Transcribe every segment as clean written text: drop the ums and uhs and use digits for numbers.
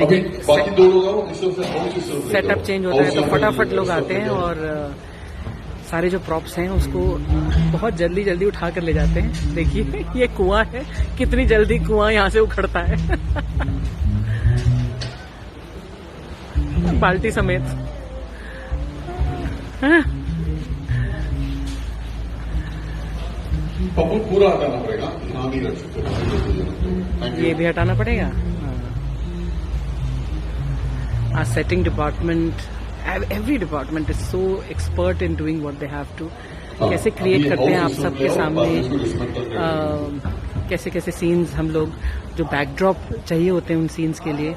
बाकी 2 लोग setup change होता है तो फटाफट लोग आते हैं और सारे जो प्रॉप्स हैं उसको बहुत जल्दी जल्दी उठा कर ले जाते हैं। देखिए ये कुआं है, कितनी जल्दी कुआं यहाँ से उखड़ता है बाल्टी समेत। पूरा हटाना पड़ेगा, यहाँ नहीं रख सकते, ये भी हटाना पड़ेगा। Setting department, every department is so expert in doing what they have to। कैसे क्रिएट करते हैं आप सबके सामने, कैसे कैसे सीन्स हम लोग जो बैकड्रॉप चाहिए होते हैं उन सीन्स के लिए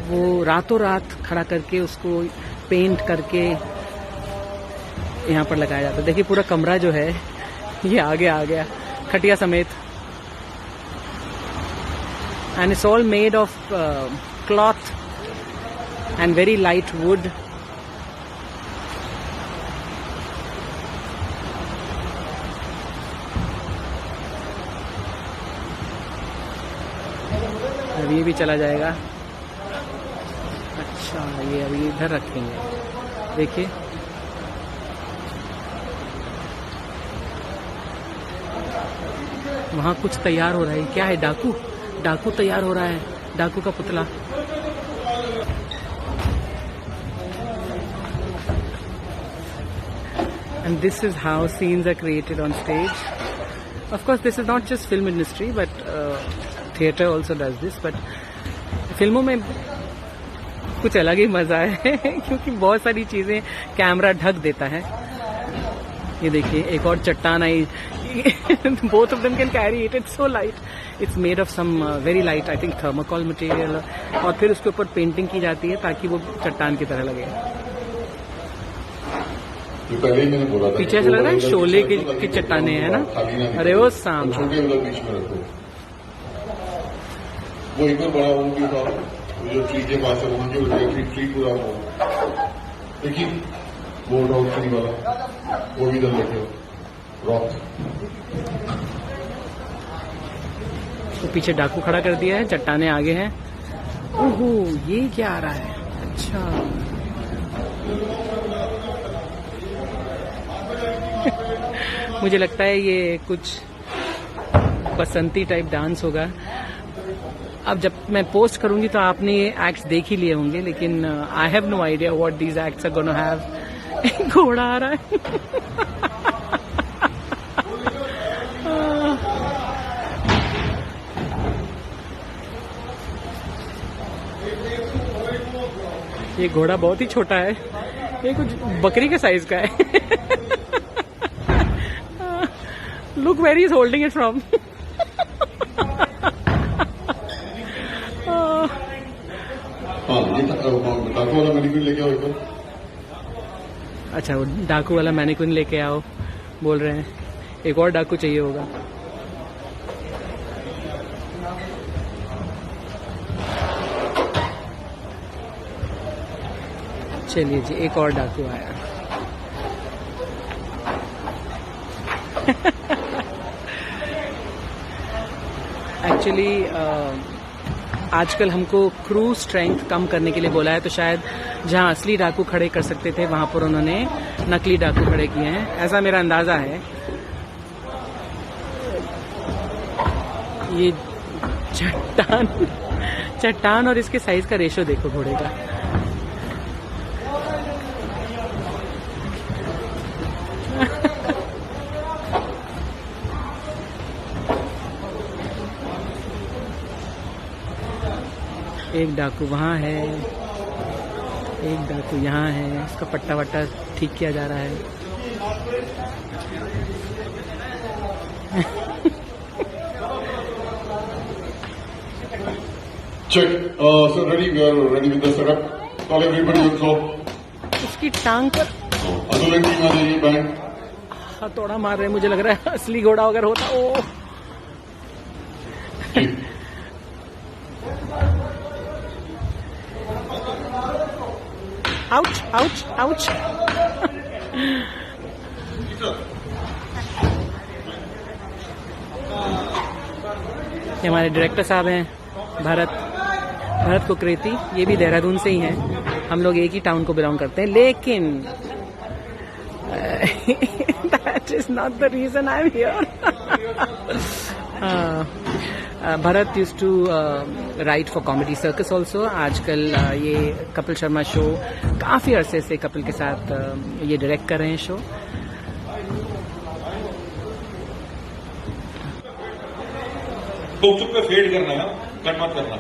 वो रातों रात खड़ा करके उसको पेंट करके यहाँ पर लगाया जाता है। देखिए पूरा कमरा जो है ये आगे आ गया खटिया समेत, and it's all made of cloth and very light wood। अब ये भी चला जाएगा। अच्छा ये अभी इधर रखेंगे, देखिए वहां कुछ तैयार हो रहा है। क्या है? डाकू, डाकू तैयार हो रहा है, डाकू का पुतला। And this is how scenes are created on stage. Of course, this is not just film industry, but theatre also does this. But फिल्मों में कुछ अलग ही मजा है क्योंकि बहुत सारी चीजें कैमरा ढक देता है। ये देखिए एक और चट्टान आई। Both of them can carry it. It's so light. It's made of some very light, I think, thermocol material. और फिर उसके ऊपर पेंटिंग की जाती है ताकि वो चट्टान की तरह लगे। पहले ही मैंने बोला था, पीछे ऐसा लग रहा है शोले की चट्टाने हैं ना। अरे वो शाम छोटे वाला बीच में रखो, वो एक और बड़ा वो भी उठाओ, जो ट्री के पास है वहां जो उठाओ, ट्री पूरा हो। देखिए वो उठाओ ट्री वाला, वो भी इधर लेके रॉक। तो पीछे डाकू खड़ा कर दिया है, चट्टाने आगे हैं। ओहो ये क्या आ रहा है? अच्छा मुझे लगता है ये कुछ बसंती टाइप डांस होगा। अब जब मैं पोस्ट करूंगी तो आपने ये एक्ट्स देख ही लिए होंगे, लेकिन I have no idea what these acts are gonna have. घोड़ा आ रहा है ये घोड़ा बहुत ही छोटा है, ये कुछ बकरी के साइज का है। Look where he's holding it from। डाकू वाला मैनिक्विन लेके आओ। अच्छा वो डाकू वाला मैनिक्विन लेके आओ बोल रहे हैं, एक और डाकू चाहिए होगा। चलिए जी एक और डाकू आया। एक्चुअली आजकल हमको क्रू स्ट्रेंथ कम करने के लिए बोला है, तो शायद जहां असली डाकू खड़े कर सकते थे वहां पर उन्होंने नकली डाकू खड़े किए हैं, ऐसा मेरा अंदाजा है। ये चट्टान और इसके साइज का रेशो देखो घोड़े का। एक डाकू वहाँ है, एक डाकू यहाँ है, इसका पट्टा वट्टा ठीक किया जा रहा है। Check. So ready? We are ready with the setup. Call everybody on floor. उसकी टांग पर अदुलन टीम आ जाइए, बैंड हथौड़ा मार रहे हैं, मुझे लग रहा है असली घोड़ा अगर होता। ओ आउच आउच आउच। ये हमारे डायरेक्टर साहब हैं भरत, भरत कुकरेती, ये भी देहरादून से ही हैं, हम लोग एक ही टाउन को बिलोंग करते हैं, लेकिन that is not the reason I am here. Bharat used to write for comedy circus also. आजकल ये कपिल शर्मा शो काफ़ी अरसे से कपिल के साथ ये डायरेक्ट कर रहे हैं शो। चुप पे फेड करना है, कट मत करना,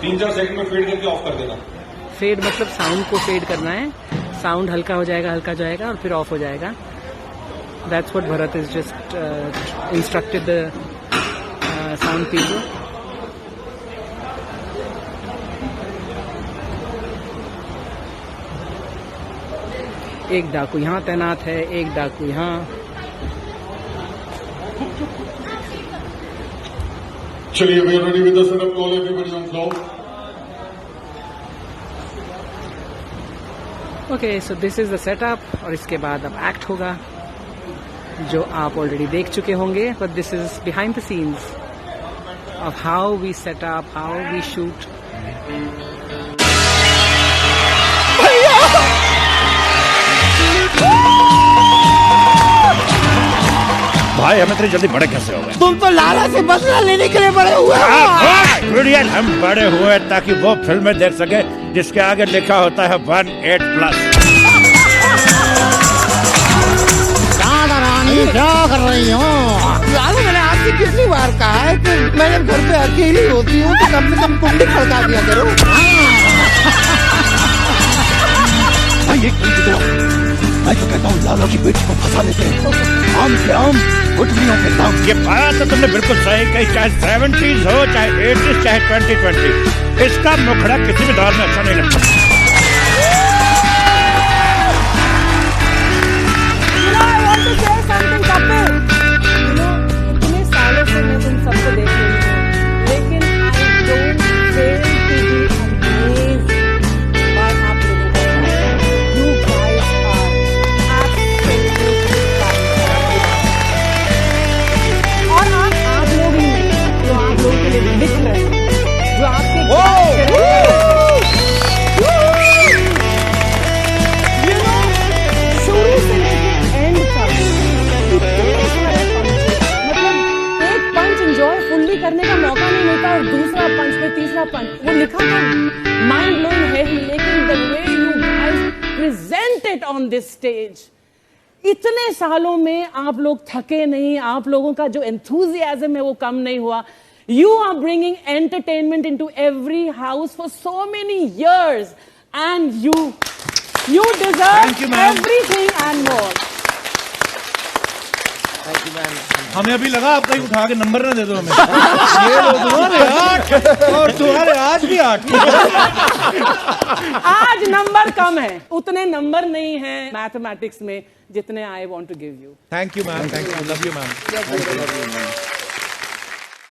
3-4 सेकंड में फेड करके ऑफ कर देना। फेड मतलब साउंड को फेड करना है, साउंड हल्का हो जाएगा, हल्का जाएगा और फिर ऑफ हो जाएगा। That's what Bharat is just instructed the sound people. एक डाकू यहाँ तैनात है, एक डाकू यहाँ। चलिए, we are ready with the setup. Call everybody on floor. Okay, so this is the setup और इसके बाद अब एक्ट होगा जो आप ऑलरेडी देख चुके होंगे, but this is behind the scenes of how we set up, how we shoot. भाई हमें इतनी जल्दी बड़े कैसे हो गए? तुम तो लाला से बदला लेने के लिए बड़े हुए मीडियन हम बड़े हुए ताकि वो फिल्में देख सके जिसके आगे लिखा होता है 18+। रानी क्या कर रही हो? लालू, मैंने आपसे कितनी बार कहा है कि मैं जब घर पे अकेली होती हूँ तो कम से कम कुंडी खड़का दिया करो। मैं तो कहता हूँ लालू की बेटी को फंसा लेते हैं, आम से आम गुठलियों के दाम। ये बात तो तुमने बिल्कुल सही कही, चाहे 70s हो, चाहे 80s, चाहे 2020, इसका मुखड़ा किसी भी दौर में अच्छा नहीं लगता। इतने सालों से मैं तुम सबको देख रही हूँ, लेकिन I don't fail to be amazed by आप लोगों का। You guys are absolutely fantastic. और आप लोग ही नहीं, जो आप लोगों के लिए लिख रहे हैं, जो आपके शुरू से लेकर एंड तक इतने सारे पंच, मतलब एक पंच एंजॉय फुल्ली करने का मौका नहीं मिलता और दूसरा पंच फिर तीसरा पंच, वो लिखा तो माइंड ब्लोइंग है ही, लेकिन the way you guys present it on this stage, इतने सालों में आप लोग थके नहीं, आप लोगों का जो एंथुजियाज्म है वो कम नहीं हुआ। You are bringing entertainment into every house for so many years, and you deserve everything and more. हमें अभी लगा आप कहीं उठा के नंबर ना दे दो हमें। ये लो तुम्हारे 8 और तुम्हारे आज भी 8। आज नंबर कम है, उतने नंबर नहीं है मैथमेटिक्स में जितने I want to give you. Thank you ma'am, thank you, love you ma'am.